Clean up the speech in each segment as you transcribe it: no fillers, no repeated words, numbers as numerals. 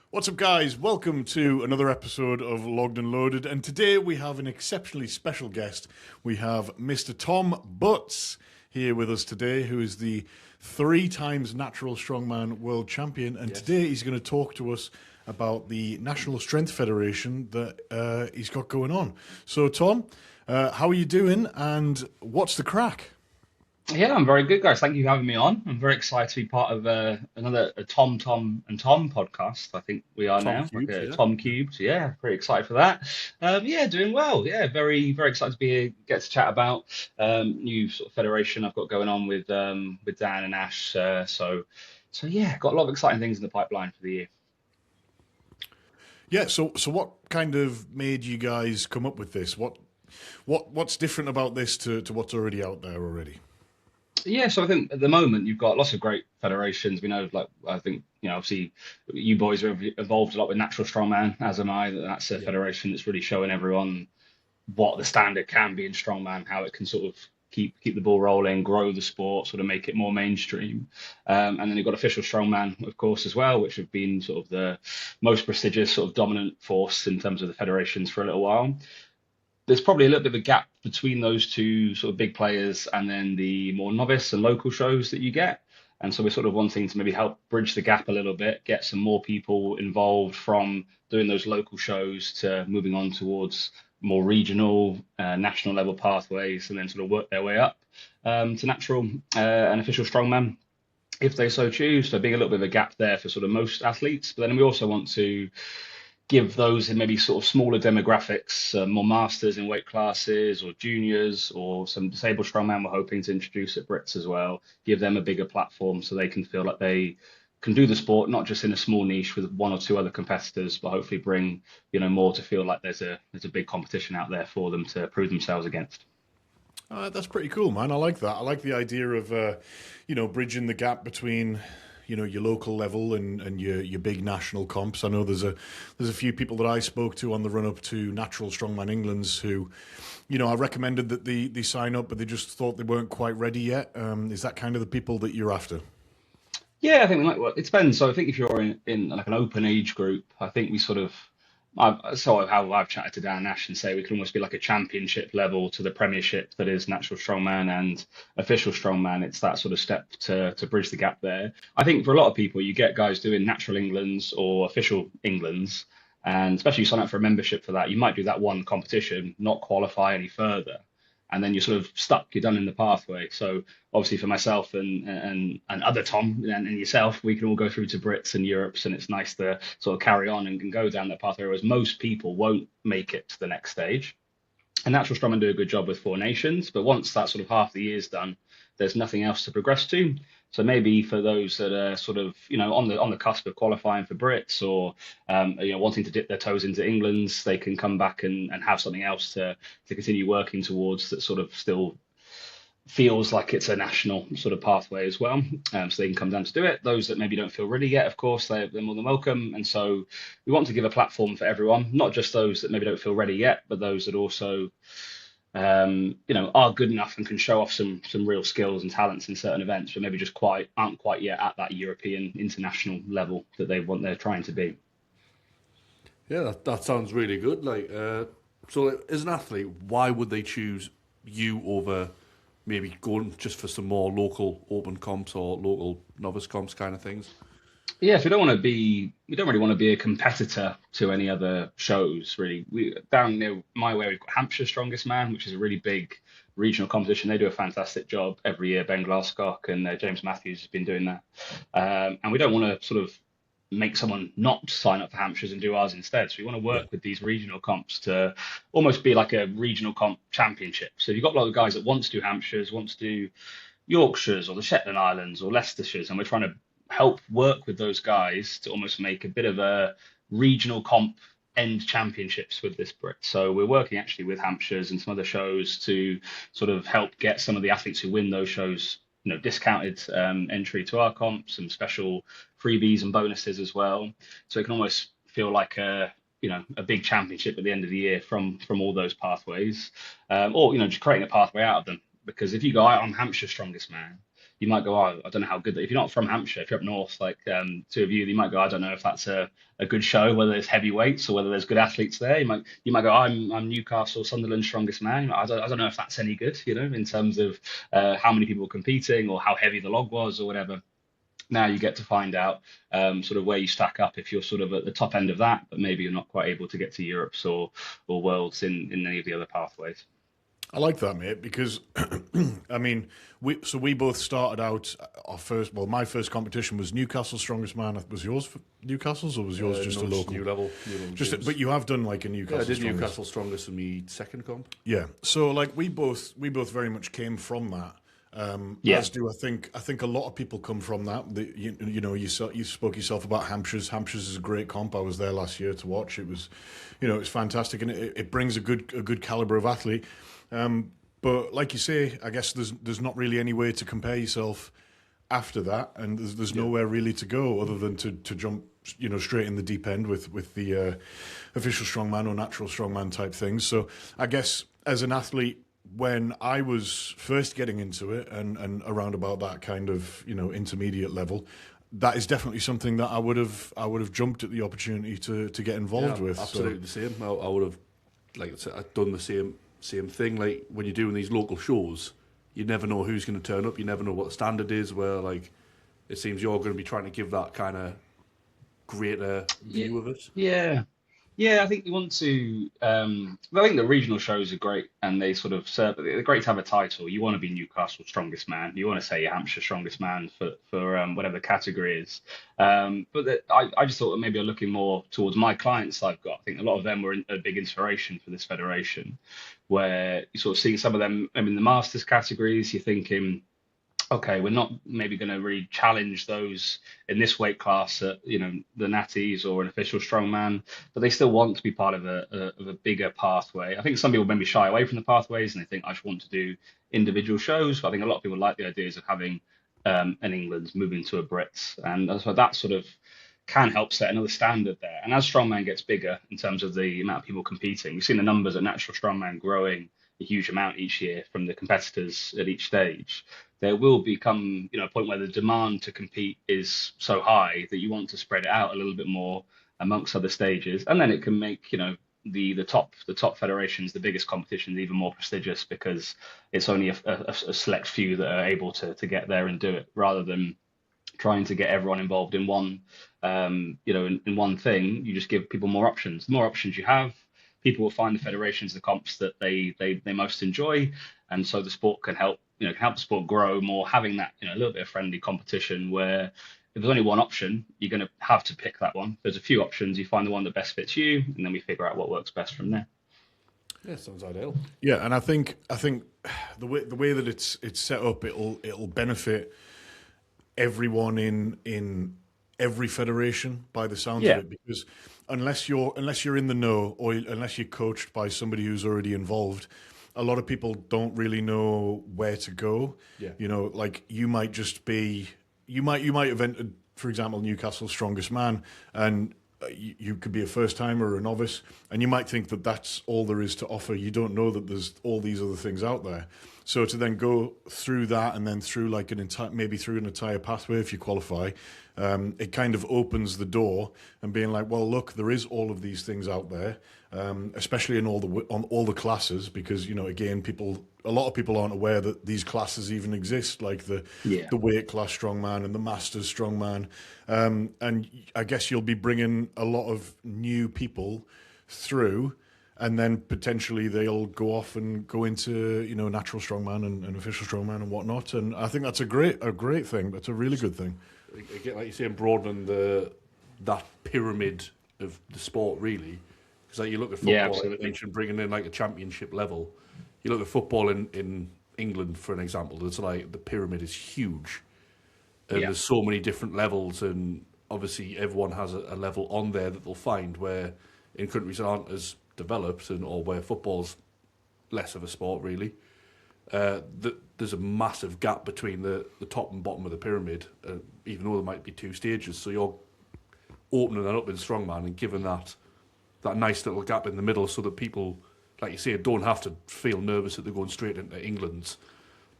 What's up, guys? Welcome to another episode of Logged and Loaded. And today we have an exceptionally special guest. We have Mr. Tom Butts here with us today, who is the three times natural strongman world champion. And Yes. today he's going to talk to us about the National Strength Federation that he's got going on. So, Tom, how are you doing? And what's the crack? Yeah, I'm very good, guys. Thank you for having me on. I'm very excited to be part of another Tom, and Tom podcast. I think we are Tom now, like Cubes, a yeah. Tom Cubes. Yeah, pretty excited for that. Yeah, doing well. Yeah, very excited to be here, get to chat about new sort of federation I've got going on with Dan and Ash. So yeah, got a lot of exciting things in the pipeline for the year. Yeah, so what kind of made you guys come up with this? What's different about this to what's already out there already? Yeah, so I think at the moment you've got lots of great federations. We know, like I think obviously you boys are involved a lot with Natural Strongman, as am I. That's a Yeah. federation that's really showing everyone what the standard can be in strongman, how it can sort of keep the ball rolling, grow the sport, sort of make it more mainstream. And then you've got official strongman, of course, as well, which have been sort of the most prestigious, sort of dominant force in terms of the federations for a little while. There's probably a little bit of a gap between those two sort of big players and then the more novice and local shows that you get. And so we're sort of wanting to maybe help bridge the gap a little bit, get some more people involved from doing those local shows to moving on towards more regional, national level pathways, and then sort of work their way up to natural and official strongman if they so choose. So being a little bit of a gap there for sort of most athletes. But then we also want to give those in maybe sort of smaller demographics, more masters in weight classes or juniors or some disabled strongman we're hoping to introduce at Brits as well, give them a bigger platform so they can feel like they can do the sport, not just in a small niche with one or two other competitors, but hopefully bring, more to feel like there's a big competition out there for them to prove themselves against. That's pretty cool, man. I like that. I like the idea of, bridging the gap between, your local level and your big national comps. I know there's a few people that I spoke to on the run up to Natural Strongman England's who, I recommended that they sign up, but they just thought they weren't quite ready yet. Is that kind of the people that you're after? Yeah, I think well, it depends. So I think if you're in like an open age group, I think we sort of how I've chatted to Dan Nash and say we can almost be like a championship level to the Premiership that is natural strongman and official strongman. It's that sort of step to bridge the gap there. I think for a lot of people, you get guys doing natural Englands or official Englands, and especially you sign up for a membership for that, you might do that one competition, not qualify any further, and then you're sort of stuck. You're done in the pathway. So obviously for myself and other Tom and yourself, we can all go through to Brits and Europes, and it's nice to sort of carry on and go down that pathway. Whereas most people won't make it to the next stage. And Natural Strongman do a good job with Four Nations, but once that sort of half the year's done, there's nothing else to progress to. So maybe for those that are sort of on the cusp of qualifying for Brits or wanting to dip their toes into England's, they can come back and have something else to continue working towards that sort of still feels like it's a national sort of pathway as well. So they can come down to do it. Those that maybe don't feel ready yet, of course, they're more than welcome. And so we want to give a platform for everyone, not just those that maybe don't feel ready yet, but those that also are good enough and can show off some real skills and talents in certain events, but maybe just aren't quite yet at that European international level that they're trying to be. Yeah, that sounds really good. So as an athlete, why would they choose you over maybe going just for some more local open comps or local novice comps kind of things? Yes, we don't really want to be a competitor to any other shows, really. We down near my way, we've got Hampshire Strongest Man, which is a really big regional competition. They do a fantastic job every year. Ben Glasscock and James Matthews has been doing that. And we don't want to sort of make someone not sign up for Hampshires and do ours instead. So we want to Yeah. work with these regional comps to almost be like a regional comp championship. So you've got a lot of guys that want to do Hampshires, want to do Yorkshires or the Shetland Islands or Leicestershires, and we're trying to help work with those guys to almost make a bit of a regional comp end championships with this Brit. So we're working actually with Hampshires and some other shows to sort of help get some of the athletes who win those shows, discounted entry to our comp, some special freebies and bonuses as well. So it can almost feel like a big championship at the end of the year from all those pathways, or just creating a pathway out of them. Because if you go, I'm Hampshire's strongest man, you might go, oh, I don't know how good. If you're not from Hampshire, if you're up north, like two of you might go, I don't know if that's a good show, whether there's heavyweights or whether there's good athletes there. You might go, I'm Newcastle, Sunderland strongest man. I don't know if that's any good, in terms of how many people were competing or how heavy the log was or whatever. Now you get to find out sort of where you stack up if you're sort of at the top end of that, but maybe you're not quite able to get to Europe's or Worlds in any of the other pathways. I like that, mate, because I mean, we both started out our first. Well, my first competition was Newcastle Strongest Man. Was yours for Newcastle's, or was yours just a local? New level. But you have done like a Newcastle. I did Strongest. Newcastle Strongest in my second comp. Yeah, so like we both very much came from that. Yeah. As do I think a lot of people come from that. You spoke yourself about Hampshire's. Hampshire's is a great comp. I was there last year to watch. It was, it's fantastic, and it brings a good caliber of athlete. But like you say, I guess there's not really any way to compare yourself after that, and there's nowhere really to go other than to jump straight in the deep end with the official strongman or natural strongman type things. So I guess as an athlete, when I was first getting into it and around about that kind of intermediate level, that is definitely something that I would have jumped at the opportunity to get involved with. Absolutely the same. I would have, like I said, I've done the same thing. Like when you're doing these local shows, you never know who's going to turn up. You never know what the standard is. Where like it seems you're going to be trying to give that kind of greater view of it. Yeah. Yeah, I think you want to. I think the regional shows are great, and they sort of serve. They're great to have a title. You want to be Newcastle strongest man. You want to say you're Hampshire strongest man for whatever the category is. I just thought that maybe I'm looking more towards my clients I've got. I think a lot of them were a big inspiration for this federation, where you sort of see some of them. I mean, the masters categories. You're thinking, okay, we're not maybe going to really challenge those in this weight class at the natties or an official strongman, but they still want to be part of a bigger pathway. I think some people maybe shy away from the pathways and they think I just want to do individual shows. But I think a lot of people like the ideas of having an England moving to a Brits, and so that sort of can help set another standard there. And as strongman gets bigger in terms of the amount of people competing, we've seen the numbers at natural strongman growing a huge amount each year from the competitors at each stage. There will become a point where the demand to compete is so high that you want to spread it out a little bit more amongst other stages, and then it can make the top federations, the biggest competitions, even more prestigious because it's only a select few that are able to get there and do it, rather than trying to get everyone involved in one in one thing. You just give people more options. The more options you have, people will find the federations, the comps that they most enjoy, and so the sport can help can help the sport grow more, having that a little bit of friendly competition where if there's only one option, you're going to have to pick that one. If there's a few options, you find the one that best fits you, and then we figure out what works best from there. Yeah, sounds ideal. Yeah, and I think the way that it's set up, it'll benefit everyone in every federation by the sound of it, because unless you're in the know, or unless you're coached by somebody who's already involved, a lot of people don't really know where to go. Yeah. Like you might have entered, for example, Newcastle Strongest Man, and you could be a first timer or a novice, and you might think that that's all there is to offer. You don't know that there's all these other things out there. So to then go through that, and then through like maybe through an entire pathway if you qualify, it kind of opens the door and being like, well, look, there is all of these things out there, especially on all the classes, because again, a lot of people aren't aware that these classes even exist, like the weight class strongman and the masters strongman, and I guess you'll be bringing a lot of new people through. And then potentially they'll go off and go into natural strongman and official strongman and whatnot. And I think that's a great thing. That's a really good thing. Again, like you're saying, broadening that pyramid of the sport, really. Because like you look at football, like you mentioned bringing in like a championship level. You look at football in England, for an example. It's like the pyramid is huge, and there's so many different levels, and obviously everyone has a level on there that they'll find where in countries that aren't as developed or where football's less of a sport really, there's a massive gap between the top and bottom of the pyramid, even though there might be two stages. So you're opening that up in strongman and giving that nice little gap in the middle so that people, like you say, don't have to feel nervous that they're going straight into England's,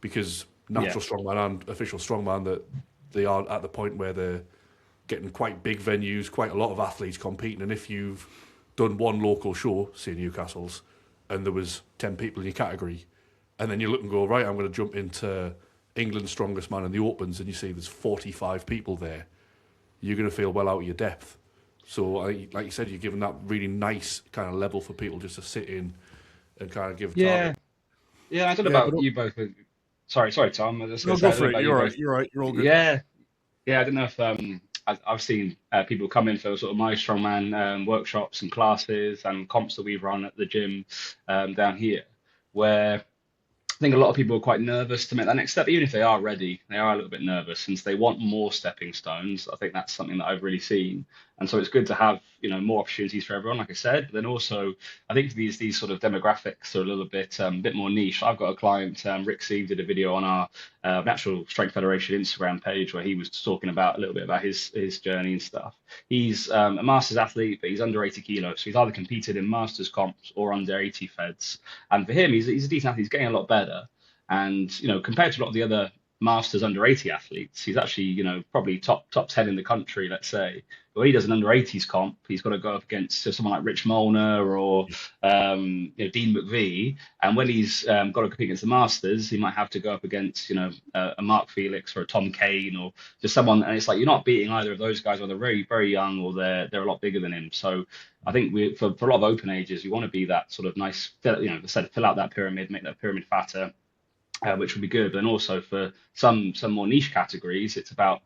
because natural strongman and official strongman, that they are at the point where they're getting quite big venues, quite a lot of athletes competing. And if you've done one local show, say Newcastle's, and there was 10 people in your category, and then you look and go, right, I'm going to jump into England's strongest man in the Opens, and you see there's 45 people there, you're going to feel well out of your depth. So, like you said, you're giving that really nice kind of level for people just to sit in and kind of give Yeah, target. yeah. I don't know Yeah, about you both. Sorry, Tom. I was just no, going to say, go I don't know for it. about you You're all both. right. You're all right. You're all good. Yeah, yeah. I don't know if I've seen people come in for sort of my strongman workshops and classes and comps that we run at the gym down here, where I think a lot of people are quite nervous to make that next step, even if they are ready, they are a little bit nervous since they want more stepping stones. I think that's something that I've really seen. And so it's good to have, more opportunities for everyone, like I said. But then also, I think these sort of demographics are a little bit more niche. I've got a client, Rick Sieve, did a video on our Natural Strength Federation Instagram page where he was talking about a little bit about his journey and stuff. He's a masters athlete, but he's under 80 kilos. So he's either competed in masters comps or under 80 feds. And for him, he's a decent athlete. He's getting a lot better. And compared to a lot of the other masters under 80 athletes, he's actually probably top 10 in the country, let's say. But when he does an under 80s comp, he's got to go up against someone like Rich Molnar or Dean McVie. And when he's got to compete against the masters, he might have to go up against a Mark Felix or a Tom Kane or just someone. And it's like you're not beating either of those guys, or they're very very young, or they're a lot bigger than him. So I think for a lot of open ages, we want to be that sort of nice, fill out that pyramid, make that pyramid fatter, which would be good. But then also for some more niche categories, it's about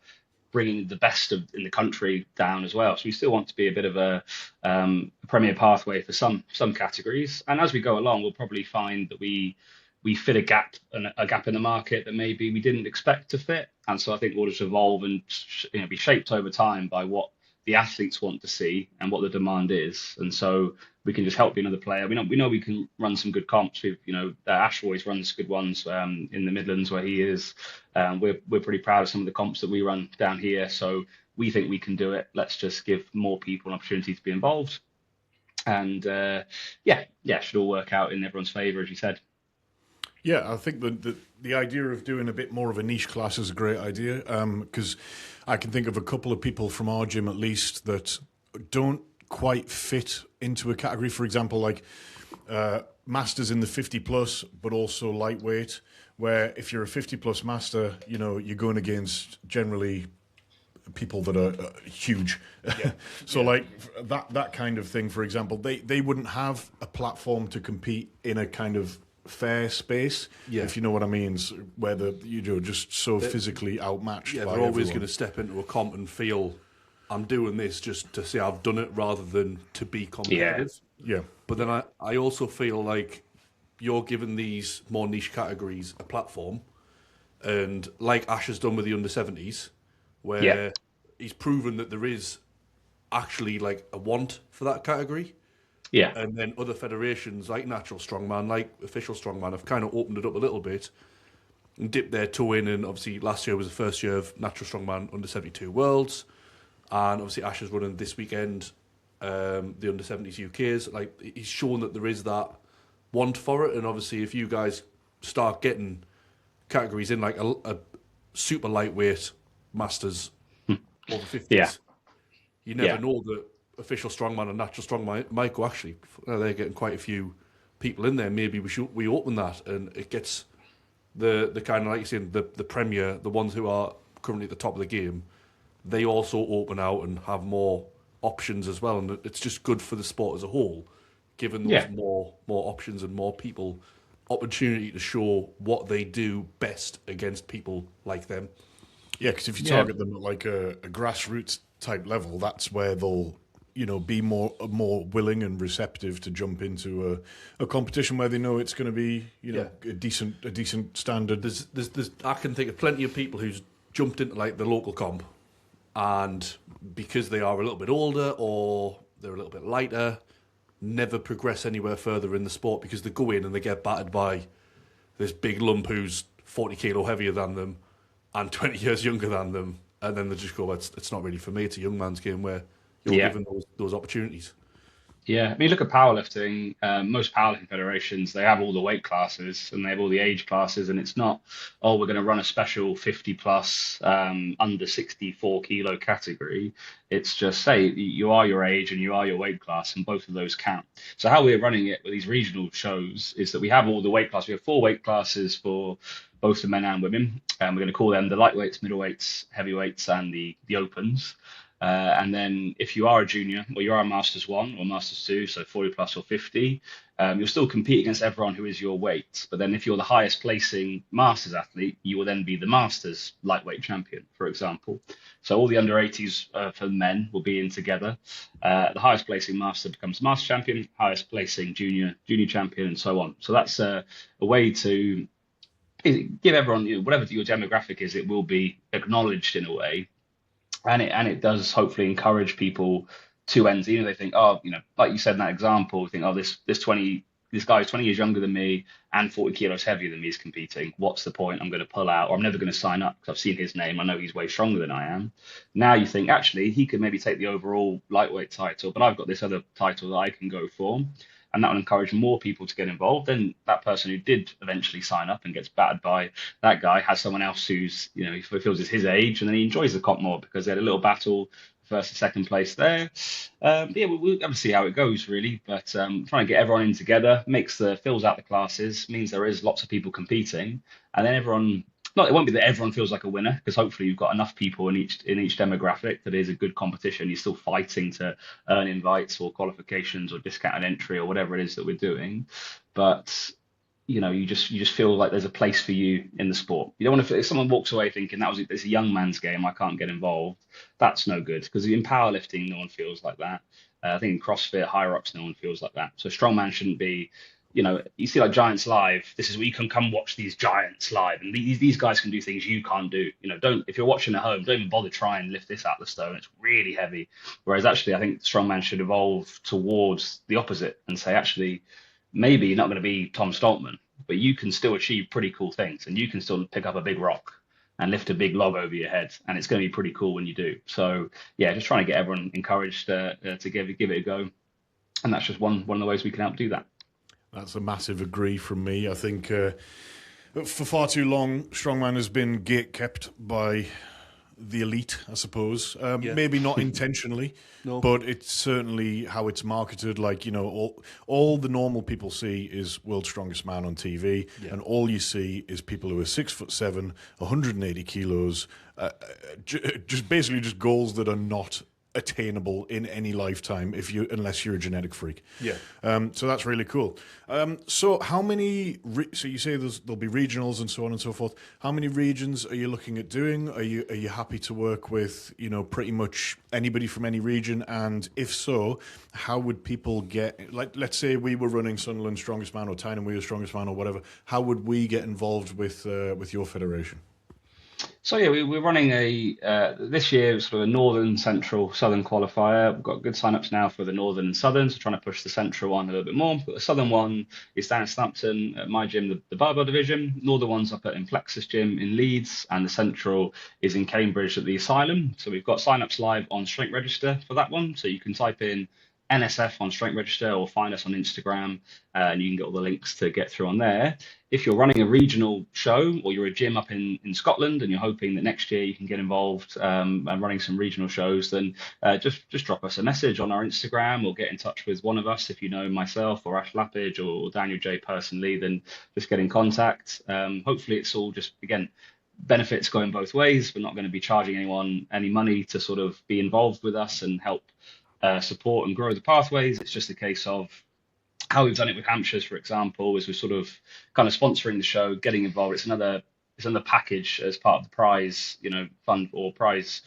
bringing the best in the country down as well. So we still want to be a bit of a premier pathway for some categories. And as we go along, we'll probably find that we fit a gap in the market that maybe we didn't expect to fit. And so I think we'll just evolve and be shaped over time by what the athletes want to see and what the demand is. And so we can just help be another player. We know we can run some good comps. Ash always runs good ones in the Midlands where he is. We're pretty proud of some of the comps that we run down here. So we think we can do it. Let's just give more people an opportunity to be involved. And should all work out in everyone's favour, as you said. Yeah, I think the idea of doing a bit more of a niche class is a great idea, because I can think of a couple of people from our gym at least that don't quite fit into a category. For example, like masters in the 50 plus, but also lightweight, where if you're a 50 plus master, you're going against generally people that are huge. Yeah. So like that kind of thing, for example, they wouldn't have a platform to compete in a kind of fair space, if you know what I mean, where they're just so physically outmatched. Yeah, by they're always everyone. going to step into a comp and feel, I'm doing this just to say I've done it rather than to be competitive. Yeah. But then I also feel like you're giving these more niche categories a platform, and like Ash has done with the under-70s, where he's proven that there is actually like a want for that category. Yeah. And then other federations like Natural Strongman, like Official Strongman, have kind of opened it up a little bit and dipped their toe in. And obviously last year was the first year of Natural Strongman under 72 Worlds. And obviously Ash is running this weekend the under 70s UKs. Like, he's shown that there is that want for it. And obviously if you guys start getting categories in like a super lightweight masters over 50s, you never know that Official Strongman and Natural Strongman might go, actually, they're getting quite a few people in there. Maybe we open that, and it gets the kind of, like you're saying, the premier, the ones who are currently at the top of the game, they also open out and have more options as well. And it's just good for the sport as a whole, giving those more options and more people opportunity to show what they do best against people like them. Yeah, because if you target them at like a grassroots type level, that's where they'll be more willing and receptive to jump into a competition where they know it's going to be a decent standard. There's I can think of plenty of people who's jumped into like the local comp, and because they are a little bit older or they're a little bit lighter, never progress anywhere further in the sport because they go in and they get battered by this big lump who's 40 kilo heavier than them and 20 years younger than them, and then they just go, it's not really for me. It's a young man's game where you're given those opportunities. Yeah, I mean, look at powerlifting. Most powerlifting federations, they have all the weight classes and they have all the age classes, and it's not, oh, we're going to run a special 50 plus under 64 kilo category. It's just say you are your age and you are your weight class, and both of those count. So how we're running it with these regional shows is that we have all the weight classes. We have four weight classes for both the men and women, and we're going to call them the lightweights, middleweights, heavyweights, and the opens. And then if you are a junior or you are a Masters 1 or Masters 2, so 40 plus or 50, you'll still compete against everyone who is your weight. But then if you're the highest placing Masters athlete, you will then be the Masters lightweight champion, for example. So all the under 80s for men will be in together. The highest placing Master becomes Master champion, highest placing junior champion, and so on. So that's a way to give everyone, whatever your demographic is, it will be acknowledged in a way, and it does hopefully encourage people to enter. They think, oh, like you said in that example, think, oh, this guy is 20 years younger than me and 40 kilos heavier than me is competing. What's the point? I'm going to pull out, or I'm never going to sign up because I've seen his name. I know he's way stronger than I am. Now you think, actually, he could maybe take the overall lightweight title, but I've got this other title that I can go for. And that will encourage more people to get involved. Then that person who did eventually sign up and gets battered by that guy has someone else who's, he feels is his age, and then he enjoys the comp more because they had a little battle first and second place there. Yeah, we'll have to see how it goes, really. But trying to get everyone in together fills out the classes, means there is lots of people competing, and then everyone. Not, it won't be that everyone feels like a winner, because hopefully you've got enough people in each demographic that is a good competition. You're still fighting to earn invites or qualifications or discounted entry or whatever it is that we're doing. But you just feel like there's a place for you in the sport. You don't want to. If someone walks away thinking it's a young man's game, I can't get involved. That's no good, because in powerlifting, no one feels like that. I think in CrossFit, high rocks, no one feels like that. So strongman shouldn't be. You see like Giants live. This is where you can come watch these giants live, and these guys can do things you can't do. Don't, if you're watching at home, don't even bother trying to lift this out of the stone. It's really heavy. Whereas actually, I think strongman should evolve towards the opposite and say, actually, maybe you're not going to be Tom Stoltman, but you can still achieve pretty cool things, and you can still pick up a big rock and lift a big log over your head, and it's going to be pretty cool when you do. So yeah, just trying to get everyone encouraged to give it a go, and that's just one of the ways we can help do that. That's a massive agree from me. I think for far too long, strongman has been gate kept by the elite, I suppose. Yeah. Maybe not intentionally, No. but it's certainly how it's marketed. Like, all the normal people see is World's Strongest Man on TV, Yeah. and all you see is people who are 6'7", 180 kilos, just basically just goals that are not attainable in any lifetime unless you're a genetic freak. Yeah. So that's really cool. So how many? So you say there'll be regionals and so on and so forth. How many regions are you looking at doing? Are you happy to work with pretty much anybody from any region? And if so, how would people get? Like, let's say we were running Sunderland Strongest Man or Tyne We were Strongest Man or whatever. How would we get involved with your federation? So yeah, we're running this year sort of a northern, central, southern qualifier. We've got good signups now for the northern and southern, so trying to push the central one a little bit more. But the southern one is down in Southampton at my gym, the barbell division. Northern one's up at Inflexus Gym in Leeds, and the central is in Cambridge at the Asylum. So we've got signups live on Strength Register for that one. So you can type in NSF on Strength Register or find us on Instagram, and you can get all the links to get through on there. If you're running a regional show or you're a gym up in Scotland and you're hoping that next year you can get involved and running some regional shows, then just drop us a message on our Instagram or get in touch with one of us. If you know myself or Ash Lappage or Daniel J personally, then just get in contact. Hopefully it's all just, again, benefits going both ways. We're not going to be charging anyone any money to sort of be involved with us and help support and grow the pathways. It's just a case of how we've done it with Hampshire's, for example, is we're sort of kind of sponsoring the show, getting involved. It's another package as part of the prize, fund or prizes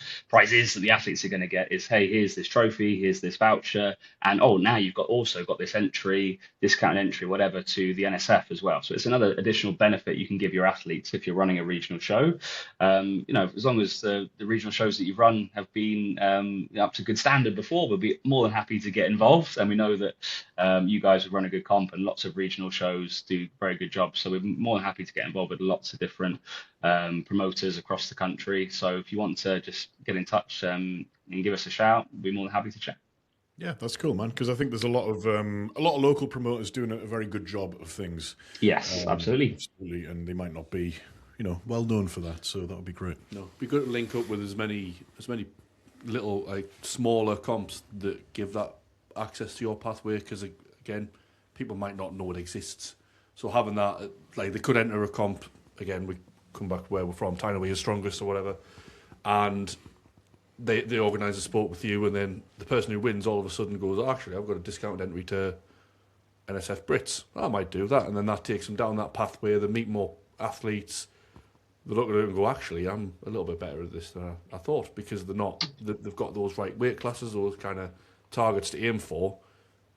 that the athletes are going to get is, hey, here's this trophy, here's this voucher, and oh, now you've also got this discounted entry, whatever, to the NSF as well. So it's another additional benefit you can give your athletes if you're running a regional show. As long as the regional shows that you've run have been up to good standard before, we'll be more than happy to get involved. And we know that you guys have run a good comp, and lots of regional shows do very good jobs. So we're more than happy to get involved with lots of different promoters across the country. So if you want to just get in touch and give us a shout, we'll be more than happy to chat. Yeah, that's cool, man. Because I think there's a lot of local promoters doing a very good job of things. Yes, absolutely. Absolutely, and they might not be, well known for that. So that would be great. No, be good to link up with as many little like smaller comps that give that access to your pathway. Because again, people might not know it exists. So having that, like they could enter a comp again. We come back where we're from, Tyne your strongest or whatever, and they organise a sport with you, and then the person who wins all of a sudden goes, oh, actually, I've got a discounted entry to NSF Brits. I might do that, and then that takes them down that pathway. They meet more athletes. They look at it and go, actually, I'm a little bit better at this than I thought, because they've got those right weight classes, those kind of targets to aim for,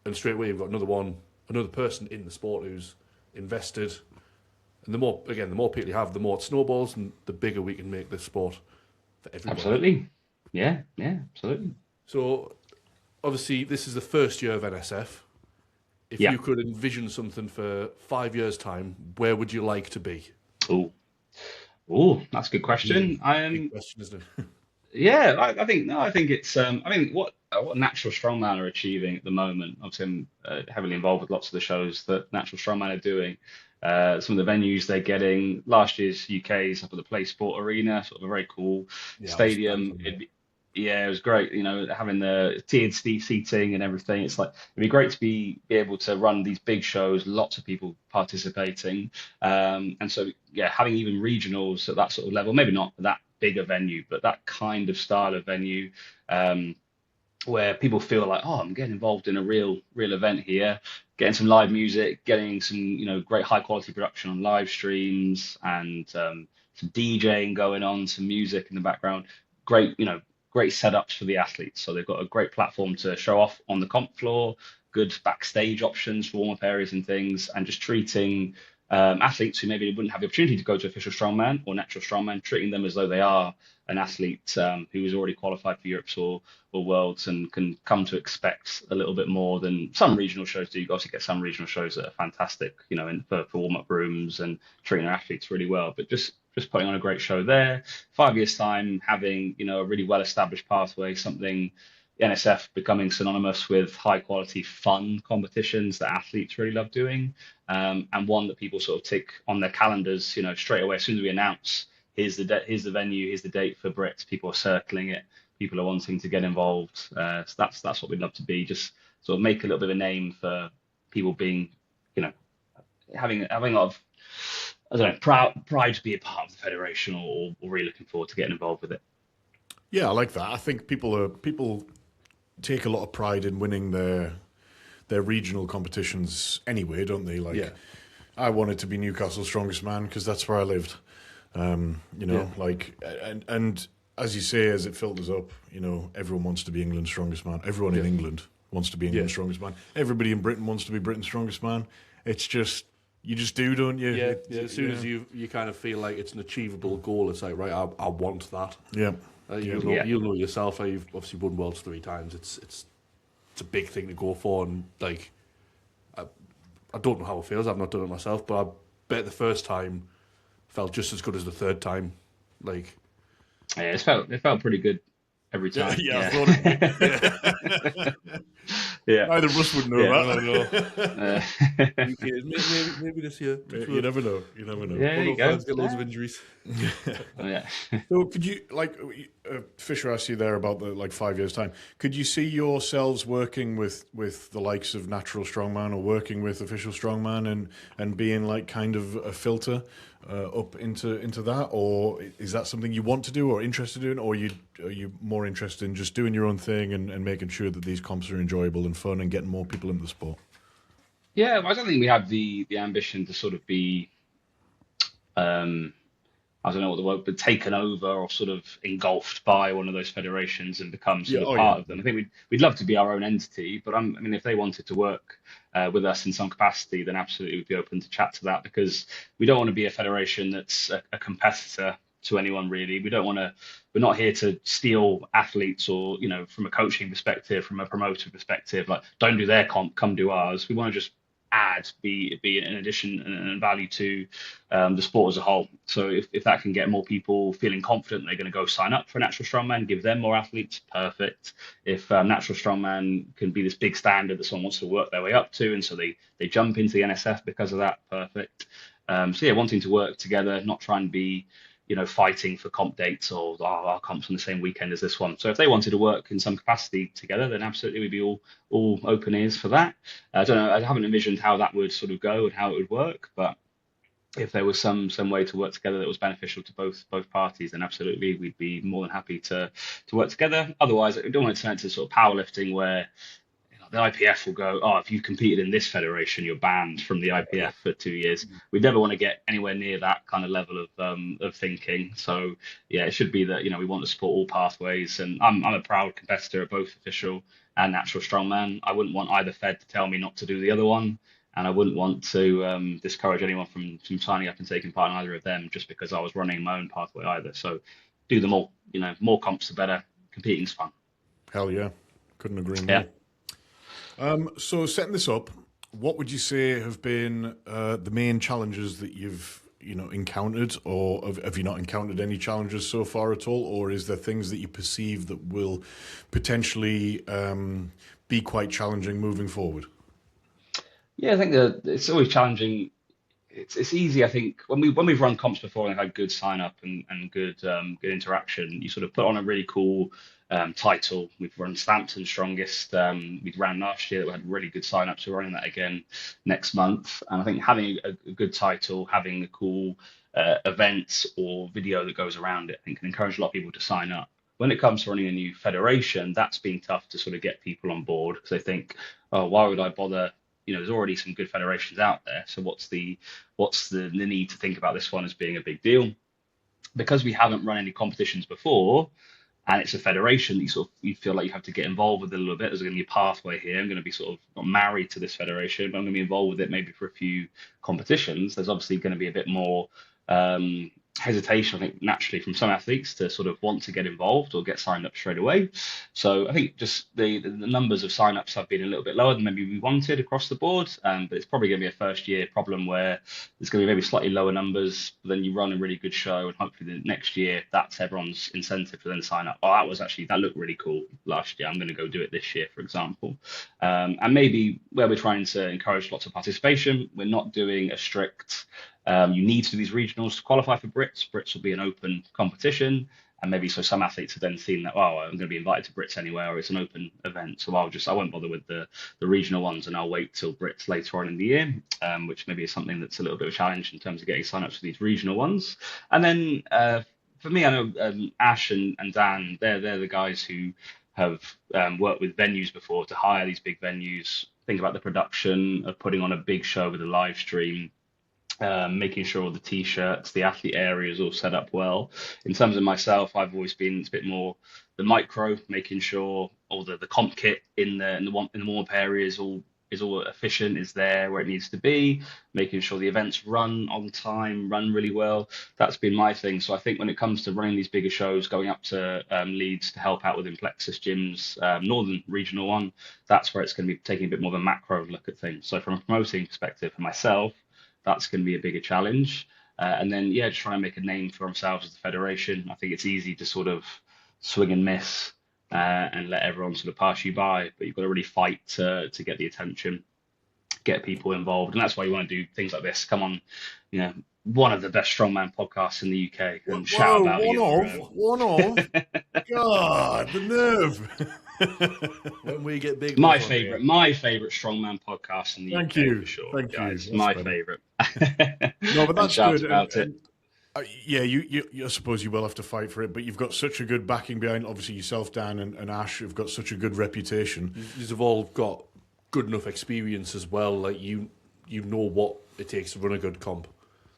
and straight away you've got another person in the sport who's invested. And the more people you have, the more it snowballs, and the bigger we can make this sport for everybody. Absolutely. Yeah, yeah, absolutely. So, obviously, this is the first year of NSF. If Yeah. you could envision something for 5 years' time, where would you like to be? Oh, oh, that's a good question. Big question, isn't it? Yeah, I think no, I think it's I mean what Natural Strongman are achieving at the moment. Obviously, I'm heavily involved with lots of the shows that Natural Strongman are doing. Some of the venues they're getting. Last year's UK's up at the Play Sport Arena, sort of a very cool Yeah, I was stadium. from there. Yeah, it was great. Having the tiered seating and everything. It's like it'd be great to be able to run these big shows, lots of people participating. And so, yeah, having even regionals at that sort of level, maybe not that big a venue, but that kind of style of venue, um, where people feel like, oh, I'm getting involved in a real event here, getting some live music, getting some, great high quality production on live streams, and some DJing going on, some music in the background. Great, great setups for the athletes. So they've got a great platform to show off on the comp floor, good backstage options for warm up areas and things, and just treating athletes who maybe wouldn't have the opportunity to go to official strongman or natural strongman, treating them as though they are an athlete who is already qualified for Europe's or Worlds and can come to expect a little bit more than some regional shows do. You obviously get some regional shows that are fantastic, for warm up rooms and treating their athletes really well. But just putting on a great show there. 5 years time, having a really well established pathway, something the NSF becoming synonymous with high quality fun competitions that athletes really love doing, and one that people sort of tick on their calendars, straight away as soon as we announce here's the venue, here's the date for Brits. People are circling it. People are wanting to get involved. So that's what we'd love to be. Just sort of make a little bit of a name for people being, you know, having a lot of, I don't know, pride to be a part of the federation, or really looking forward to getting involved with it. Yeah, I like that. I think people take a lot of pride in winning their regional competitions anyway, don't they? Like, Yeah. I wanted to be Newcastle's strongest man because that's where I lived. Yeah. Like, and as you say, as it filters up, everyone wants to be England's strongest man. Everyone in Yeah. England wants to be England's Yeah. strongest man. Everybody in Britain wants to be Britain's strongest man. It's just, you just do, don't you? Yeah, yeah. As soon as you kind of feel like it's an achievable goal, it's like, right, I want that. Yeah. You'll know yourself. You've obviously won worlds 3 times. It's a big thing to go for, and like, I don't know how it feels. I've not done it myself, but I bet the first time felt just as good as the third time. Like, Yeah, it felt pretty good every Yeah, time. yeah, I Yeah. thought it. Yeah. Either of us would know Yeah. I that. don't know. Uh, Maybe this year. You never know. You never know. Yeah, there you go. Get loads of injuries. yeah. So could you, like, Fisher asked you there about the 5 years time. Could you see yourselves working with the likes of Natural Strongman or working with Official Strongman and being like kind of a filter up into that, or is that something you want to do or interested in, or are you more interested in just doing your own thing and making sure that these comps are enjoyable and fun and getting more people into the sport? Yeah, well, I don't think we have the ambition to sort of be I don't know what the word, but taken over or sort of engulfed by one of those federations and become Yeah. sort of Oh yeah. part of them. I think we'd love to be our own entity, but I mean, if they wanted to work with us in some capacity, then absolutely we'd be open to chat to that, because we don't want to be a federation that's a competitor to anyone really. We don't want to. We're not here to steal athletes, or from a coaching perspective, from a promoter perspective. Like, don't do their comp, come do ours. We want to just be an addition and value to the sport as a whole. So if that can get more people feeling confident they're going to go sign up for natural strongman, give them more athletes, perfect. If natural strongman can be this big standard that someone wants to work their way up to, and so they jump into the NSF because of that, perfect. So yeah, wanting to work together, not try and be fighting for comp dates or our comps on the same weekend as this one. So if they wanted to work in some capacity together, then absolutely we'd be all open ears for that. I don't know. I haven't envisioned how that would sort of go and how it would work, but if there was some way to work together that was beneficial to both parties, then absolutely we'd be more than happy to work together. Otherwise, I don't want to turn it to sort of powerlifting where the IPF will go, oh, if you competed in this federation, you're banned from the IPF for 2 years. We never want to get anywhere near that kind of level of thinking. So yeah, it should be that we want to support all pathways. And I'm a proud competitor at both official and natural strongman. I wouldn't want either fed to tell me not to do the other one, and I wouldn't want to discourage anyone from signing up and taking part in either of them just because I was running my own pathway either. So do them all. More comps the better. Competing's fun. Hell yeah, couldn't agree more. Yeah. So setting this up, what would you say have been the main challenges that you've encountered, or have you not encountered any challenges so far at all, or is there things that you perceive that will potentially be quite challenging moving forward? Yeah, I think that it's always challenging. It's easy, I think, when we've run comps before and had good sign up and good interaction, you sort of put on a really cool title. We've run Stampton Strongest. We ran last year that had really good sign ups. We're running that again next month. And I think having a good title, having a cool event or video that goes around it, I think can encourage a lot of people to sign up. When it comes to running a new federation, that's been tough to sort of get people on board because they think, oh, why would I bother? There's already some good federations out there. So what's the need to think about this one as being a big deal? Because we haven't run any competitions before, and it's a federation that you feel like you have to get involved with it a little bit. There's going to be a pathway here. I'm going to be sort of not married to this federation, but I'm going to be involved with it maybe for a few competitions. There's obviously going to be a bit more hesitation, I think, naturally from some athletes to sort of want to get involved or get signed up straight away. So I think just the numbers of sign-ups have been a little bit lower than maybe we wanted across the board. But it's probably going to be a first year problem where there's going to be maybe slightly lower numbers, but then you run a really good show, and hopefully the next year that's everyone's incentive to then sign up. Oh, that looked really cool last year. I'm going to go do it this year, for example. And maybe where we're trying to encourage lots of participation, we're not doing a strict you need to do these regionals to qualify for Brits. Brits will be an open competition, and maybe so some athletes have then seen that, oh, I'm going to be invited to Brits anyway, or it's an open event, so I won't bother with the regional ones, and I'll wait till Brits later on in the year, which maybe is something that's a little bit of a challenge in terms of getting sign-ups for these regional ones. And then for me, I know Ash and Dan, they're the guys who have worked with venues before to hire these big venues, think about the production of putting on a big show with a live stream, making sure all the t-shirts, the athlete area is all set up well. In terms of myself, I've always been a bit more the micro, making sure all the comp kit in the warm-up area is all efficient, is there where it needs to be, making sure the events run on time, run really well. That's been my thing. So I think when it comes to running these bigger shows, going up to Leeds to help out with Implexus Gyms, Northern Regional one, that's where it's going to be taking a bit more of a macro look at things. So from a promoting perspective for myself, that's going to be a bigger challenge. And then, yeah, just trying to make a name for themselves as a federation. I think it's easy to sort of swing and miss and let everyone sort of pass you by, but you've got to really fight to get the attention, get people involved. And that's why you want to do things like this. Come on, one of the best strongman podcasts in the UK, and shout about one of. God, the nerve. When we get big, my favorite strongman podcast in the Thank UK, you. for sure. Thank guys. you. My That's favorite. No, but that's good. About it. Yeah, you I suppose you will have to fight for it, but you've got such a good backing behind. Obviously, yourself, Dan, and Ash have got such a good reputation. You've all got good enough experience as well. Like you know what it takes to run a good comp.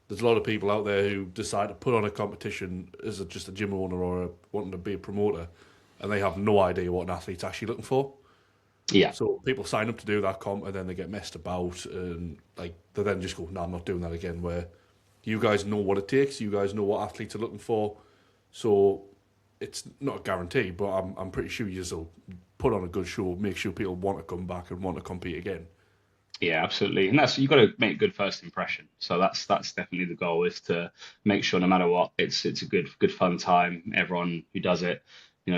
There's a lot of people out there who decide to put on a competition as just a gym owner or wanting to be a promoter, and they have no idea what an athlete's actually looking for. Yeah. So people sign up to do that comp, and then they get messed about, and they then just go, "No, I'm not doing that again." Where you guys know what it takes, you guys know what athletes are looking for, so it's not a guarantee, but I'm pretty sure you'll put on a good show, make sure people want to come back and want to compete again. Yeah, absolutely. And that's you've got to make a good first impression. So that's definitely the goal is to make sure no matter what, it's a good fun time. Everyone who does it,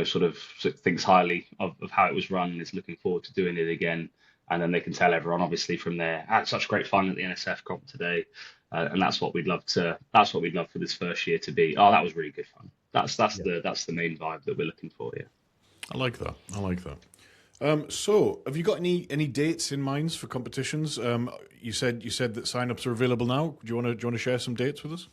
sort of thinks highly of how it was run, is looking forward to doing it again. And then they can tell everyone, obviously, from there, had such great fun at the NSF comp today. And that's what we'd love for this first year to be. Oh, that was really good fun. That's the main vibe that we're looking for, yeah. I like that. I like that. So, have you got any dates in mind for competitions? You said that sign-ups are available now. Do you want to share some dates with us?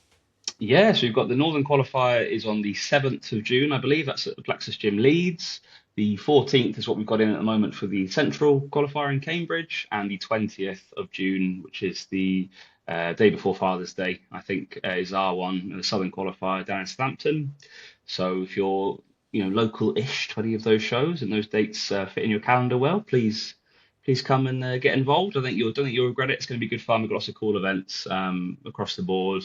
Yeah, so we've got the Northern Qualifier is on the 7th of June, I believe. That's at the Plexus Gym Leeds. The 14th is what we've got in at the moment for the Central Qualifier in Cambridge, and the 20th of June, which is the day before Father's Day, I think, is our one, the Southern Qualifier down in Southampton. So if you're, local-ish to any of those shows and those dates fit in your calendar well, please come and get involved. I don't think you'll regret it. It's going to be good fun. We've got lots of cool events across the board.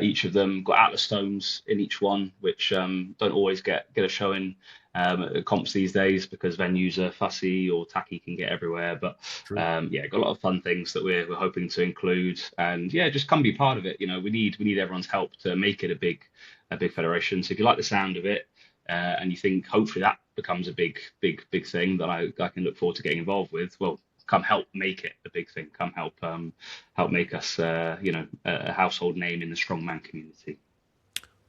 Each of them got Atlas stones in each one, which don't always get a showing at comps these days because venues are fussy or tacky can get everywhere. But True. yeah, got a lot of fun things that we're hoping to include. And yeah, just come be part of it. We need everyone's help to make it a big federation. So if you like the sound of it, and you think hopefully that becomes a big thing that I can look forward to getting involved with, well, come help make it a big thing. Come help make us a household name in the strongman community.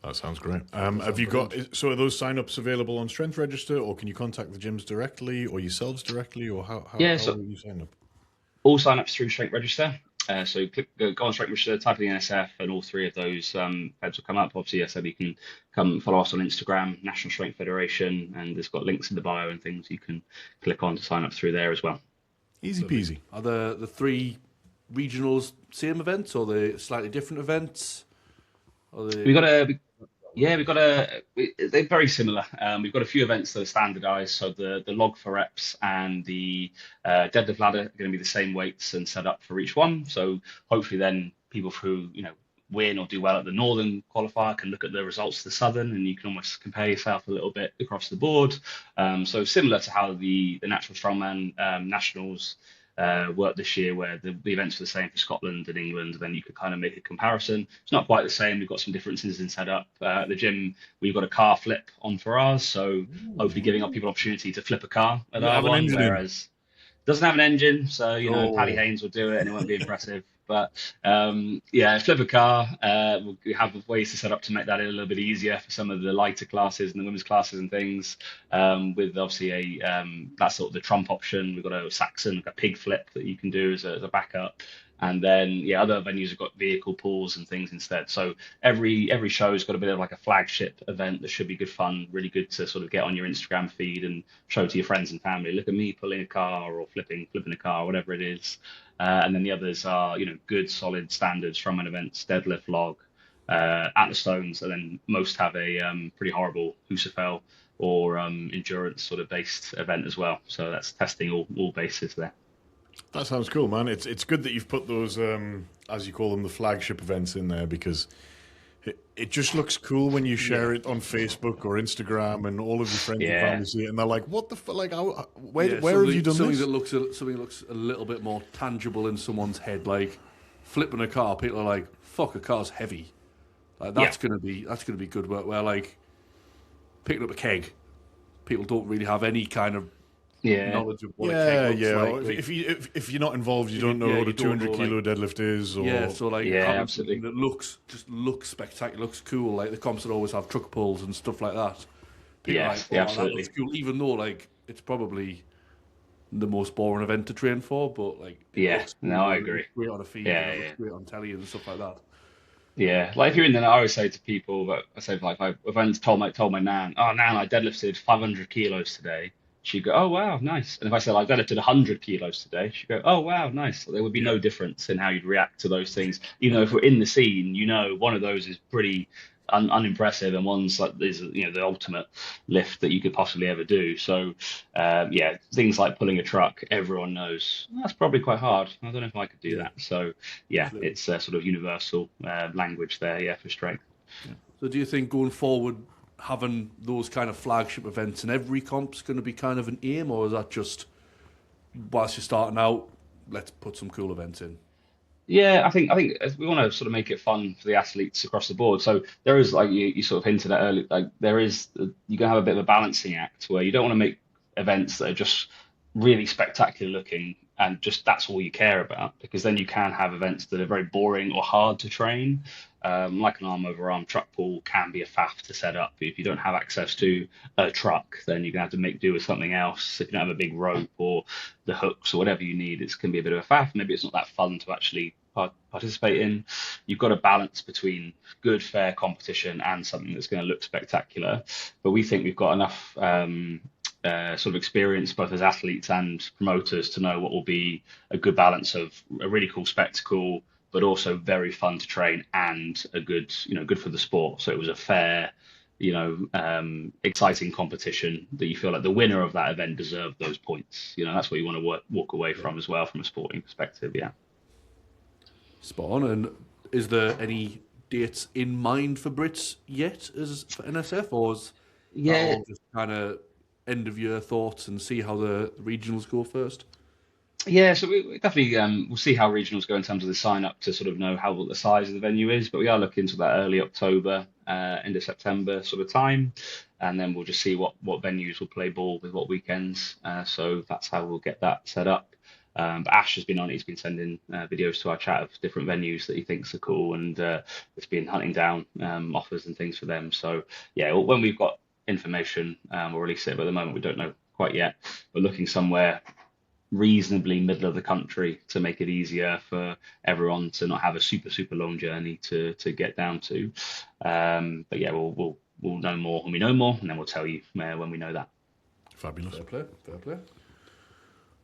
That sounds great. Have you got? So, are those sign-ups available on Strength Register, or can you contact the gyms directly, or yourselves directly, or Yeah, how so will you sign up? all sign-ups through Strength Register. So go on Strength Register, type in the NSF, and all three of those feds will come up. Obviously, I said you can come follow us on Instagram, National Strength Federation, and it's got links in the bio and things you can click on to sign up through there as well. Easy peasy. Are the three regionals same events or they slightly different events? Are We they? got a Yeah, they're very similar. We've got a few events that are standardized. So the log for reps and the deadlift ladder are going to be the same weights and set up for each one. So hopefully then people who, win or do well at the Northern qualifier can look at the results of the Southern and you can almost compare yourself a little bit across the board. So similar to how the Natural Strongman Nationals worked this year, where the events were the same for Scotland and England, then you could kind of make a comparison. It's not quite the same. We've got some differences in setup. At the gym, we've got a car flip on for ours, so hopefully giving up people opportunity to flip a car at Does it our have an one, engine in? whereas doesn't have an engine, so Paddy Oh, Haynes will do it, and it won't be impressive. But yeah, flip a car. We have ways to set up to make that a little bit easier for some of the lighter classes and the women's classes and things. With obviously that's sort of the trump option. We've got a Saxon, like a pig flip that you can do as a backup. And then yeah, other venues have got vehicle pools and things instead. So every show's got a bit of like a flagship event that should be good fun, really good to sort of get on your Instagram feed and show to your friends and family. Look at me pulling a car or flipping a car, whatever it is. And then the others are, good solid standards from an events, deadlift log, Atlas stones, and then most have a pretty horrible Husafel or endurance sort of based event as well. So that's testing all bases there. that sounds cool, man. It's good that you've put those, as you call them, the flagship events in there because it just looks cool when you Yeah. share it on Facebook or Instagram, and all of your friends and Yeah. family see it, and they're like, "What the fuck? Like, Yeah, where have you done something this?" that looks a little bit more tangible in someone's head, like flipping a car. People are like, "Fuck, a car's heavy." Like Yeah. that's gonna be good work. Where like picking up a keg, people don't really have any kind of Yeah. knowledge of what a Yeah, keg looks yeah. like. Or Like, if you're not involved, you if you, don't know yeah, what a you don't know 200 like kilo deadlift is, yeah, or so like Yeah, having something absolutely. that looks spectacular, looks cool. Like the comps that always have truck pulls and stuff like that. People are like, Yes, yeah, oh, that looks absolutely. cool, even though like it's probably the most boring event to train for, but like it Yeah. looks No, cool I and it agree. looks great on a feed and Yeah, it looks yeah. great on telly and stuff like that. Yeah, like if you're in there, I always say to people that I say like if I told my nan, oh nan, I deadlifted 500 kilos today. She'd go, oh wow, nice. And if I said I deadlifted 100 kilos today, she'd go, oh wow, nice. So there would be yeah, no difference in how you'd react to those things. Even though if we're in the scene, one of those is pretty unimpressive, and one's like is the ultimate lift that you could possibly ever do. So yeah, things like pulling a truck, everyone knows that's probably quite hard. I don't know if I could do Yeah, that. So yeah, absolutely. it's a sort of universal language there, yeah, for strength. So do you think going forward, having those kind of flagship events in every comp's going to be kind of an aim, or is that just whilst you're starting out, let's put some cool events in. Yeah, I think we want to sort of make it fun for the athletes across the board. So there is, like you sort of hinted at earlier, like there is you're gonna have a bit of a balancing act where you don't want to make events that are just really spectacular looking and just that's all you care about, because then you can have events that are very boring or hard to train. Like an arm over arm truck pull can be a faff to set up. If you don't have access to a truck, then you're gonna have to make do with something else. If you don't have a big rope or the hooks or whatever you need, it can be a bit of a faff. Maybe it's not that fun to actually participate in. You've got a balance between good, fair competition and something that's going to look spectacular. But we think we've got enough sort of experience, both as athletes and promoters, to know what will be a good balance of a really cool spectacle, but also very fun to train and a good, good for the sport. So it was a fair, exciting competition that you feel like the winner of that event deserved those points. That's what you want to walk away from as well, from a sporting perspective. Yeah. Spot on. And is there any dates in mind for Brits yet as for NSF, or is Yeah. that all just kind of end of year thoughts and see how the regionals go first? Yeah, so we definitely we'll see how regionals go in terms of the sign up to sort of know how what the size of the venue is, but we are looking to that early October, end of September sort of time, and then we'll just see what venues will play ball with what weekends. So that's how we'll get that set up. But Ash has been on it. He's been sending videos to our chat of different venues that he thinks are cool, and it's been hunting down offers and things for them. So yeah, when we've got information, we'll release it. But at the moment, we don't know quite yet. We're looking somewhere reasonably middle of the country to make it easier for everyone to not have a super long journey to get down to. But yeah, we'll know more when we know more, and then we'll tell you when we know that. Fabulous. Fair play.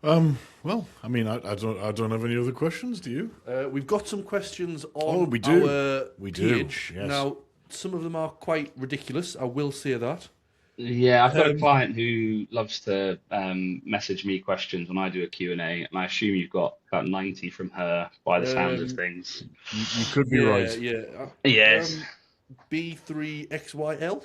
Well, I mean, I don't have any other questions. Do you? We've got some questions on we do. our We do, page. yes. Now, some of them are quite ridiculous. I will say that. Yeah, I've got a client who loves to message me questions when I do a Q&A, and I assume you've got about 90 from her by the sounds of things. You could be right. Yeah. Yes. B3XYL.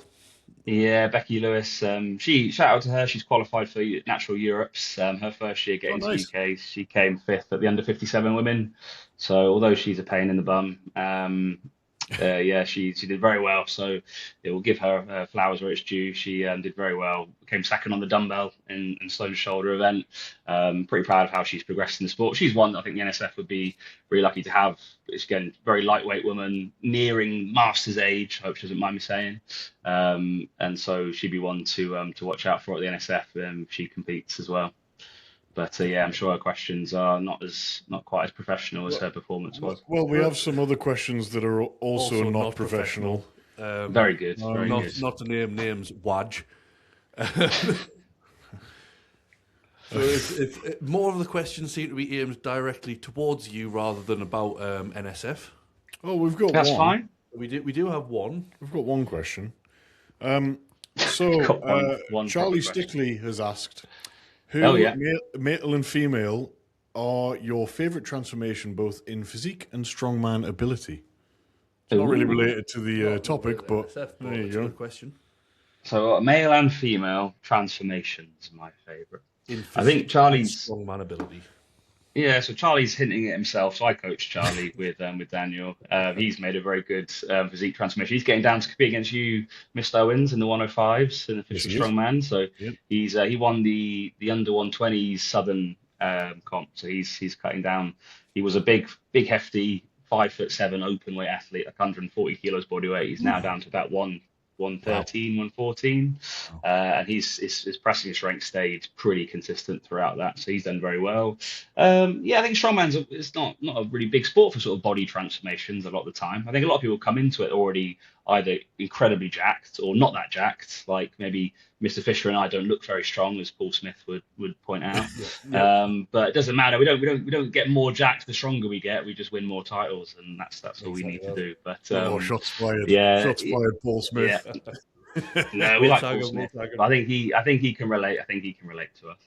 Yeah, Becky Lewis. She shout out to her. She's qualified for Natural Europe's. Her first year getting to nice. UK, she came fifth at the under 57 women. So although she's a pain in the bum, yeah, she did very well. So it will give her flowers where it's due. She did very well. Came second on the dumbbell in stone shoulder event. Pretty proud of how she's progressed in the sport. She's one that I think the NSF would be really lucky to have. It's again very lightweight woman, nearing master's age. I hope she doesn't mind me saying. And so she'd be one to watch out for at the NSF. If she competes as well. But yeah, I'm sure her questions are not quite as professional as her performance was. Well, we have some other questions that are also not professional. Very good. Very good. Not to name names, Wadge. So it's more of the questions seem to be aimed directly towards you rather than about NSF. Oh, we've got That's one. fine. We do have one. We've got one question. Got one Charlie proper question. Stickley has asked, who, Oh, yeah. male and female, are your favourite transformation both in physique and strongman ability? It's not really Ooh. related to the topic, but NSF, there you it's a go. good question. So male and female transformations, my favourite. In I think physique Charlie's and strongman ability. Yeah, so Charlie's hinting at himself. So I coach Charlie with Daniel. He's made a very good physique transformation. He's getting down to compete against you, Mr. Owens, in the 105s in the Yes, official he is. strongman. So Yep. he won the under 120s Southern comp. So he's cutting down. He was a big hefty 5'7" open weight athlete, like 140 kilos body weight. He's now down to about 113, 114, and his pressing strength stayed pretty consistent throughout that. So he's done very well. Yeah, I think strongman's it's not a really big sport for sort of body transformations a lot of the time. I think a lot of people come into it already either incredibly jacked or not that jacked. Like maybe Mr. Fisher and I don't look very strong, as Paul Smith would point out. But it doesn't matter. We don't get more jacked the stronger we get. We just win more titles, and that's all we need to do. But Shots fired. yeah, Shots fired, Paul Smith. yeah. No, we like Tag Paul him, Smith. we'll tag him. But I think he can relate. I think he can relate to us.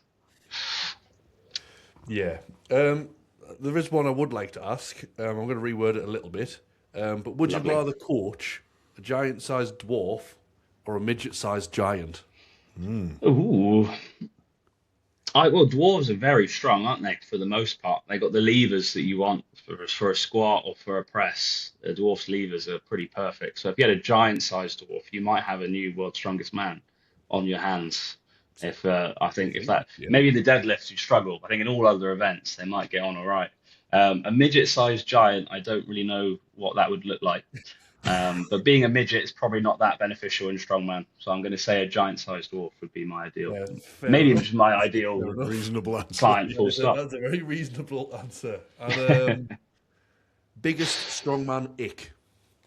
Yeah. There is one I would like to ask. I'm going to reword it a little bit. But would Lovely. you rather coach a giant-sized dwarf or a midget-sized giant? Ooh. Well, dwarves are very strong, aren't they? For the most part, they got the levers that you want for a squat or for a press. The dwarf's levers are pretty perfect. So if you had a giant-sized dwarf, you might have a new world's strongest man on your hands. If I I think if think, that yeah. maybe in the deadlifts you struggle, I think in all other events they might get on all right. A midget-sized giant, I don't really know what that would look like. But being a midget is probably not that beneficial in strongman. So I'm going to say a giant-sized dwarf would be my ideal. Yeah, fair Maybe enough. just my Fair ideal enough. Reasonable answer. client, Yeah, full stop. that's a very reasonable answer. And biggest strongman ick.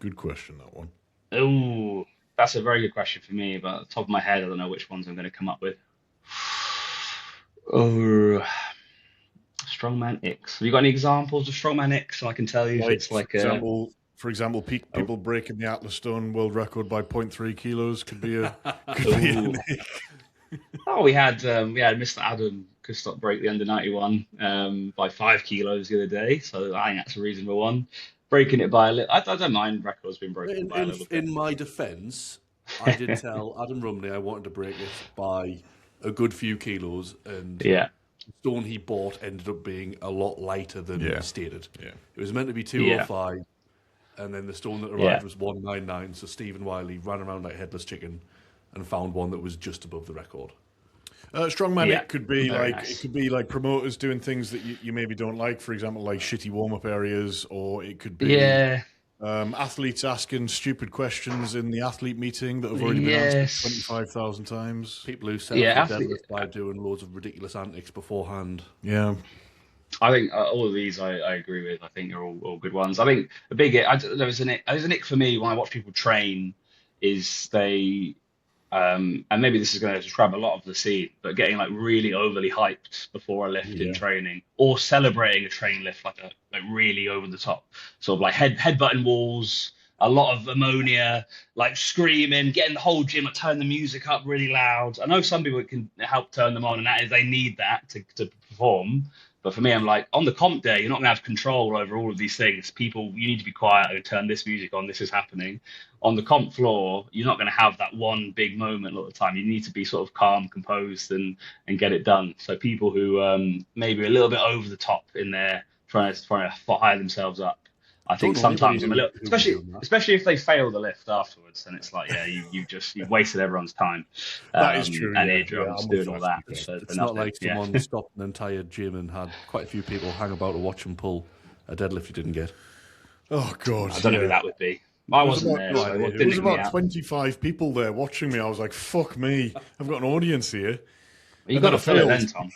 Good question, that one. Oh, that's a very good question for me, but at the top of my head, I don't know which ones I'm going to come up with. Oh, Strongman X. Have you got any examples of Strongman X so I can tell you if Like, it's like a. for example, Oh, people breaking the Atlas Stone world record by 0.3 kilos could be a could be oh, oh, we had Mr. Adam Kustok break the under 91 by 5 kilos the other day, so I think that's a reasonable one. Breaking it by a little, I don't mind records being broken In by a in little bit. in my defence, I did tell Adam Rumley I wanted to break it by a good few kilos, and Yeah, the stone he bought ended up being a lot lighter than Yeah. stated. Yeah. It was meant to be yeah, 205, and then the stone that yeah, arrived was 199. So Stephen Wiley ran around like a headless chicken and found one that was just above the record. Strongman, yeah. it could be Very like nice. promoters doing things that you maybe don't like, for example, like shitty warm up areas, or it could be Yeah, athletes asking stupid questions in the athlete meeting that have already been answered yes. 25,000 times. People who set Yeah, up the athlete. deadlift by doing loads of ridiculous antics beforehand. Yeah. I think all of these I agree with. I think are all good ones. I think the big there's an ick for me when I watch people train is they and maybe this is going to describe a lot of the scene, but getting like really overly hyped before a lift in Yeah. training or celebrating a train lift like really over the top, sort of like headbutting walls, a lot of ammonia, like screaming, getting the whole gym, like turn the music up really loud. I know some people can help turn them on, and that is they need that to perform. But for me, I'm like, on the comp day, you're not going to have control over all of these things. People, you need to be quiet and turn this music on. This is happening. On the comp floor, you're not going to have that one big moment all the time. You need to be sort of calm, composed, and get it done. So people who maybe a little bit over the top in there, trying to fire themselves up. I Don't think know anybody sometimes I'm a little, who would be especially doing that. especially if they fail the lift afterwards, then it's like, yeah, you've wasted everyone's time, That is true. and Yeah. Yeah. eardrums I'm with doing all that. that for It's not nothing. like Yeah. someone stopped an entire gym and had quite a few people hang about to watch him pull a deadlift you didn't get. Oh, God. I don't know who Yeah. that would be. I There was wasn't about, there, No so idea it who there didn't was it ick me about out. 25 people there watching me. I was like, fuck me. I've got an audience here. You And got then to I pull it then, failed. Tom.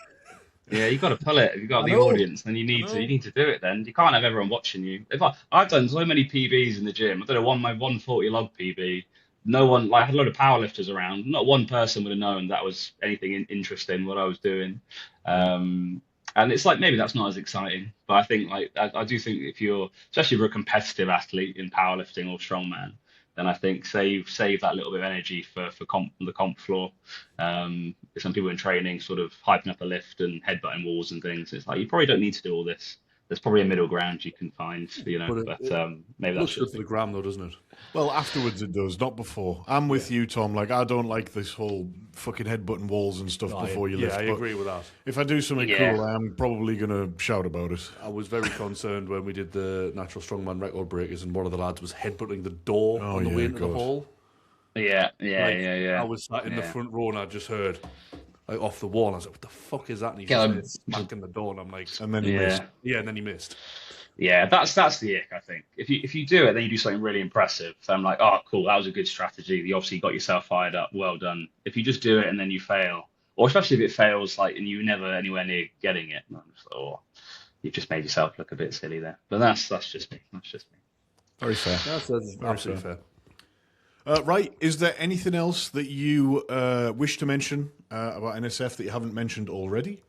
Yeah, you got to pull it. If you've got I the know. audience, then I you know. need to do it. Then you can't have everyone watching you. I've done so many PBs in the gym, I've done my 140 log PB. No one like I had a lot of powerlifters around. Not one person would have known that was anything interesting what I was doing. Yeah. And it's like maybe that's not as exciting, but I think like I do think if you're especially if you're a competitive athlete in powerlifting or strongman, then I think save that little bit of energy for the comp floor. Some people in training sort of hyping up a lift and headbutting walls and things. It's like you probably don't need to do all this. There's probably a middle ground you can find, But but maybe that's looks good just for me. the gram, though, doesn't it? Well, afterwards it does, not before. I'm with you, Tom. Like, I don't like this whole fucking headbutting walls and stuff before you Yeah, lift. I But agree with that. if I do something Yeah, cool, I am probably going to shout about it. I was very concerned when we did the natural strongman record breakers, and one of the lads was headbutting the door Oh, on the way yeah, into the God. hall. yeah, yeah, Like yeah, I yeah, was sat in the yeah. front row and I just heard like off the wall. And I was like, "What the fuck is that?" And he's Get just a, like smacking the door, and I'm like, And then he missed. yeah. "Yeah," and then he missed. Yeah, that's the ick, I think. If you do it, then you do something really impressive. So I'm like, oh, cool, that was a good strategy. You obviously got yourself fired up. Well done. If you just do it and then you fail, or especially if it fails, like, and you never anywhere near getting it, then I'm just like, oh, you've just made yourself look a bit silly there. But that's just me. That's just me. Very fair. That's Very absolutely fair. Right. Is there anything else that you wish to mention about NSF that you haven't mentioned already?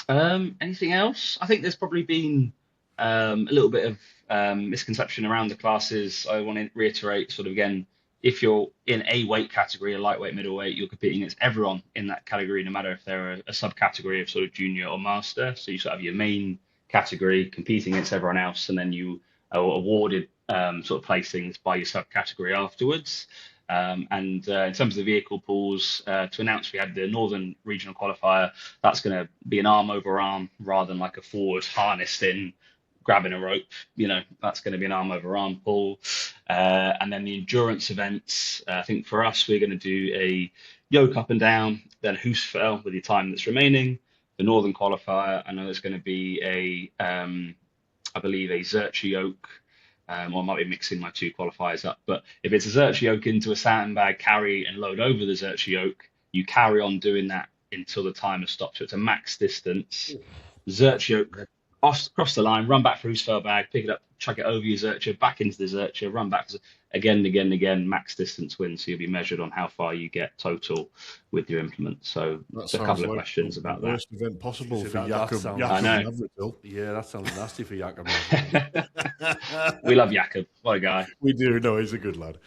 Anything else? I think there's probably been a little bit of misconception around the classes. I want to reiterate, sort of again, if you're in a weight category, a lightweight, middleweight, you're competing against everyone in that category, no matter if they're a subcategory of sort of junior or master. So you sort of have your main category competing against everyone else, and then you are awarded sort of placings by your subcategory afterwards. And in terms of the vehicle pools, to announce we had the Northern Regional Qualifier, that's going to be an arm over arm rather than like a forward harnessed in, grabbing a rope. That's going to be an arm over arm pull. And then the endurance events, I think for us, we're going to do a yoke up and down, then Hoosfell with your time that's remaining. The Northern Qualifier, I know there's going to be I believe a Zercher yoke, or I might be mixing my two qualifiers up. But if it's a Zercher yoke into a sandbag, carry and load over the Zercher yoke, you carry on doing that until the timer stops. So it's a max distance. Zercher yoke across the line, run back for Hoosfell bag, pick it up, chuck it over your Zercher, back into the Zercher, run back again and again and again, max distance win. So you'll be measured on how far you get total with your implement. So That a couple of like questions about the that. worst event possible So for that Jakob. sounds- I know. and Avril. Yeah, that sounds nasty for Jakob. We love Jakob. What a guy. We do. No, he's a good lad.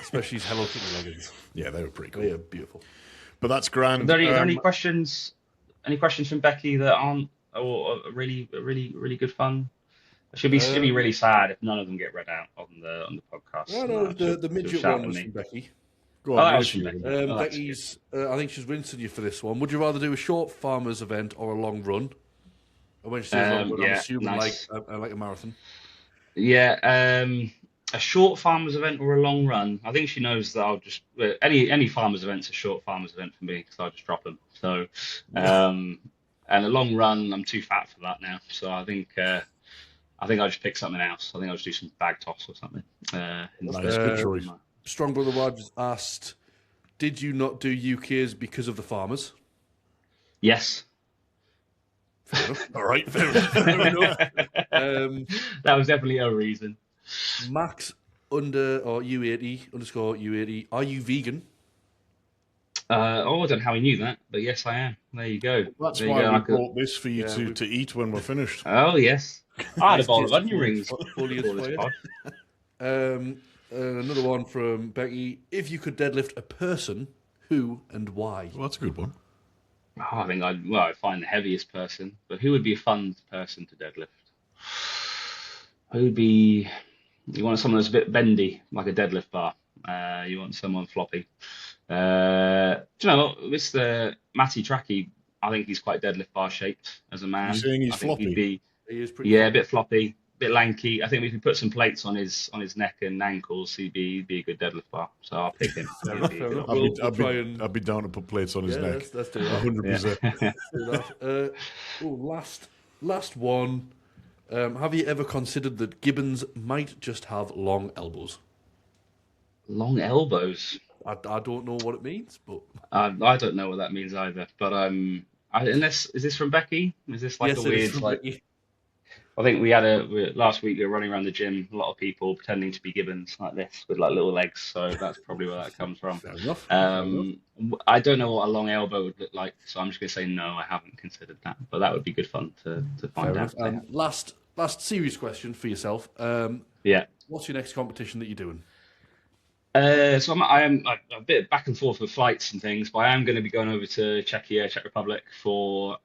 Especially his Hello Kitty leggings. Yeah, they were pretty cool. They are beautiful. But that's grand. Are there any questions? Any questions from Becky that aren't or are really good fun? She'll be really sad if none of them get read out on the podcast. No, the midget shout one at was me. from Becky. Go Oh, on, that read was a from few Becky. of them. Oh, that's Becky's, I think she's rinsing you for this one. Would you rather do a short farmers event or a long run? And when she says long run, I'm yeah, assuming nice. like a marathon. Yeah, a short farmers event or a long run. I think she knows that I'll just any farmers event's a short farmers event for me because I'll just drop them. So, and a long run, I'm too fat for that now. So I think I'll just pick something else. I think I'll just do some bag toss or something. Nice, good choice. Strong Brother Raj asked, did you not do UKs because of the farmers? Yes. All right, fair enough. That was definitely a reason. Max U80 underscore U80, are you vegan? I don't know how he knew that, but yes, I am. There you go. That's There you why go. we I could- brought this for you to eat when we're finished. Oh yes, I had a bowl of Nice onion rings. fully before this inspired. pod. Another one from Becky. If you could deadlift a person, who and why? Well, that's a good one. Oh, I think I'd find the heaviest person, but who would be a fun person to deadlift? Who would be? You want someone that's a bit bendy, like a deadlift bar. You want someone floppy. Do you know what? Mr. Matty Tracky, I think he's quite deadlift bar shaped as a man. You're saying he's I think floppy? he'd be, He is pretty yeah, a bit floppy, a bit lanky. I think if we put some plates on his neck and ankles, he'd be a good deadlift bar. So I'll pick him. Fair He'd enough, be a fair good enough. option. I'd be down to put plates on his Yeah, neck. let's do that. 100%. Do that. Last one. Have you ever considered that gibbons might just have long elbows? Long elbows. I don't know what it means, but I don't know what that means either. But unless is this from Becky? Is this like yes, a it is weird from like? Becky. I think last week we were running around the gym, a lot of people pretending to be gibbons like this with like little legs. So that's probably where that comes from. Fair enough. I don't know what a long elbow would look like, so I'm just gonna say no. I haven't considered that, but that would be good fun to Fair find enough. out. Last serious question for yourself. Yeah. What's your next competition that you're doing? So I am a bit back and forth with flights and things, but I am going to be going over to Czech Republic for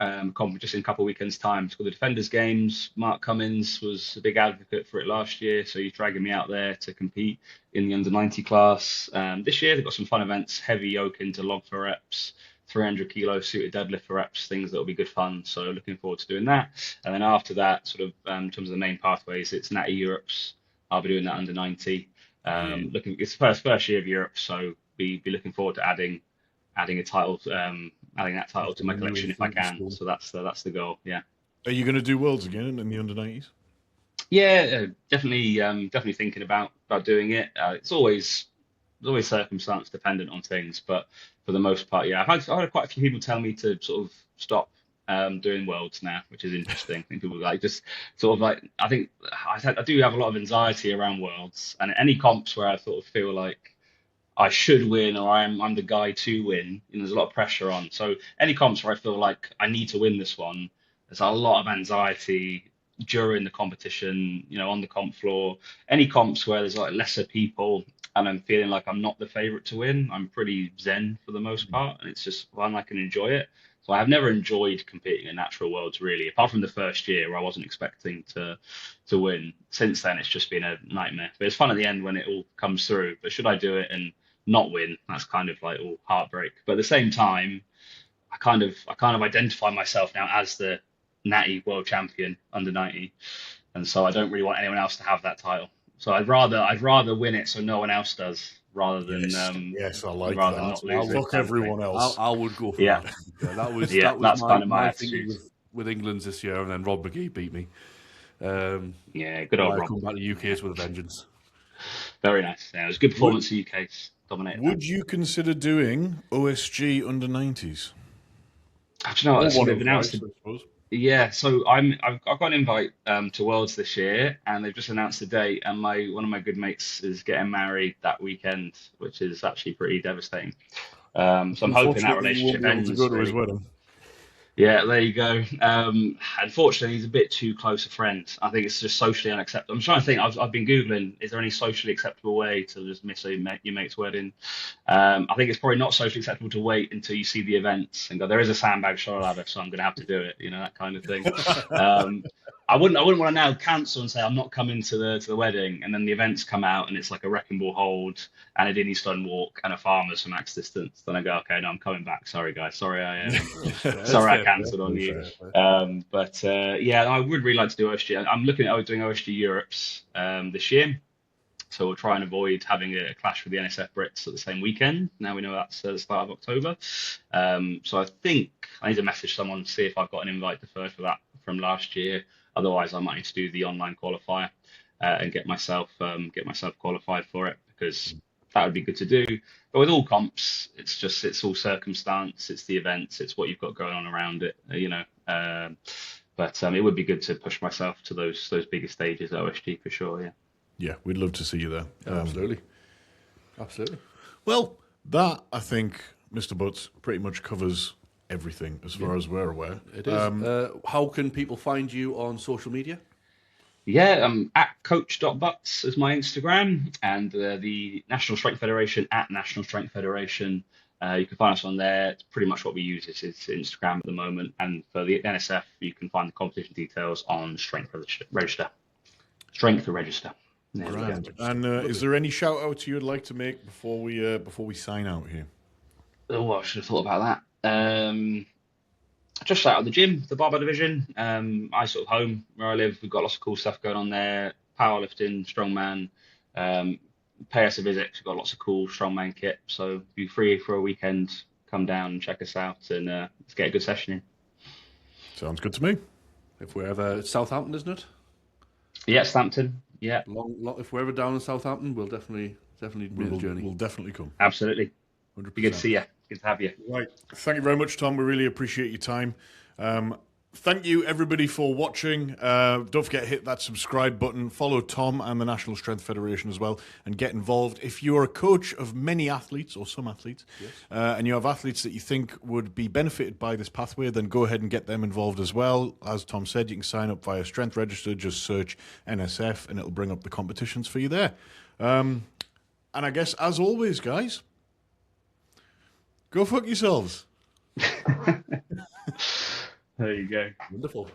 just in a couple of weekends' time. It's called the Defenders Games. Mark Cummins was a big advocate for it last year, so he's dragging me out there to compete in the under 90 class. This year they've got some fun events: heavy yoke into log for reps, 300 kilo suited deadlift for reps, things that will be good fun. So looking forward to doing that. And then after that, sort of in terms of the main pathways, it's Natty Europe's. I'll be doing that under 90. It's the first year of Europe, so be looking forward to adding a title, adding that title to my collection if I can. So that's the goal. Yeah. Are you going to do Worlds again in the under 90s? Yeah, definitely thinking about doing it. It's always circumstance dependent on things, but for the most part, yeah. I've had quite a few people tell me to sort of stop doing Worlds now, which is interesting. I think people like just sort of like, I think I do have a lot of anxiety around Worlds, and any comps where I sort of feel like I should win or I'm the guy to win, there's a lot of pressure on. So any comps where I feel like I need to win this one, there's a lot of anxiety during the competition, on the comp floor. Any comps where there's like lesser people and I'm feeling like I'm not the favorite to win, I'm pretty zen for the most part, and it's just fun. I can enjoy it. So I've never enjoyed competing in natural worlds really, apart from the first year where I wasn't expecting to win. Since then, it's just been a nightmare. But it's fun at the end when it all comes through. But should I do it and not win, that's kind of like all heartbreak. But at the same time, I kind of identify myself now as the Natty world champion under 90, and so I don't really want anyone else to have that title. So I'd rather win it so no one else does, Yes, yes, I like rather than that. not lose it, Fuck kind of thing. everyone else. I would go for Yeah, that. Yeah, that was yeah, that was that's kind of my my thinking attitude. with England's this year, and then Rob McGee beat me. Yeah, good old I Rob. come back to UK's with a vengeance. Very nice. Yeah, it was a good performance. The UK's dominated that. Would you consider doing OSG under 90s? Do you know Or what? So one they've of announced guys, I suppose. Yeah, so I've got an invite to Worlds this year, and they've just announced the date. And my one of my good mates is getting married that weekend, which is actually pretty devastating. So I'm hoping that Unfortunately, you won't relationship be able to ends go to his really. wedding. Yeah, there you go. Unfortunately, he's a bit too close a friend. I think it's just socially unacceptable. I'm trying to think. I've been Googling, is there any socially acceptable way to just miss your mate's wedding? I think it's probably not socially acceptable to wait until you see the events and go, there is a sandbag shot ladder, so I'm going to have to do it, that kind of thing. Um, I wouldn't want to now cancel and say I'm not coming to the wedding, and then the events come out and it's like a wrecking ball hold and a Dinny Stone walk and a farmer's from max distance. Then I go, okay, no, I'm coming back. Sorry, guys. Sorry, That's sorry, I fair. cancelled on Very you. fair. But yeah, I would really like to do OSG. I'm looking at doing OSG Europes this year. So we'll try and avoid having a clash with the NSF Brits at the same weekend. Now we know that's the start of October. So I think I need to message someone to see if I've got an invite deferred for that from last year. Otherwise, I might need to do the online qualifier and get myself qualified for it, because that would be good to do. But with all comps, it's all circumstance, it's the events, it's what you've got going on around it. But it would be good to push myself to those bigger stages at OSG for sure. Yeah. Yeah, we'd love to see you there. Absolutely. Absolutely. Well, that, I think, Mr. Butts, pretty much covers everything as far as we're aware. It is. How can people find you on social media? Yeah, at coach.butts is my Instagram, and the National Strength Federation at National Strength Federation. You can find us on there. It's pretty much what we use is Instagram at the moment. And for the NSF, you can find the competition details on Strength Register. Strength Register. There we go. Grand. And is there any shout outs you'd like to make before we sign out here? Oh, I should have thought about that. Just out of the gym, the barbell division. I sort of home where I live. We've got lots of cool stuff going on there. Powerlifting, strongman. Pay us a visit. We've got lots of cool strongman kit. So be free for a weekend. Come down and check us out, and let's get a good session in. Sounds good to me. If we're ever it's Southampton, isn't it? Yeah, Stampton. Yeah, If we're ever down in Southampton, we'll definitely make the journey. We'll definitely come. absolutely. 100%. Be good to see you. Good to have you. Right. Thank you very much, Tom. We really appreciate your time. Thank you, everybody, for watching. Don't forget to hit that subscribe button. Follow Tom and the National Strength Federation as well, and get involved. If you're a coach of many athletes, or some athletes, and you have athletes that you think would be benefited by this pathway, then go ahead and get them involved as well. As Tom said, you can sign up via Strength Register. Just search NSF, and it'll bring up the competitions for you there. And I guess, as always, guys, go fuck yourselves. There you go. Wonderful.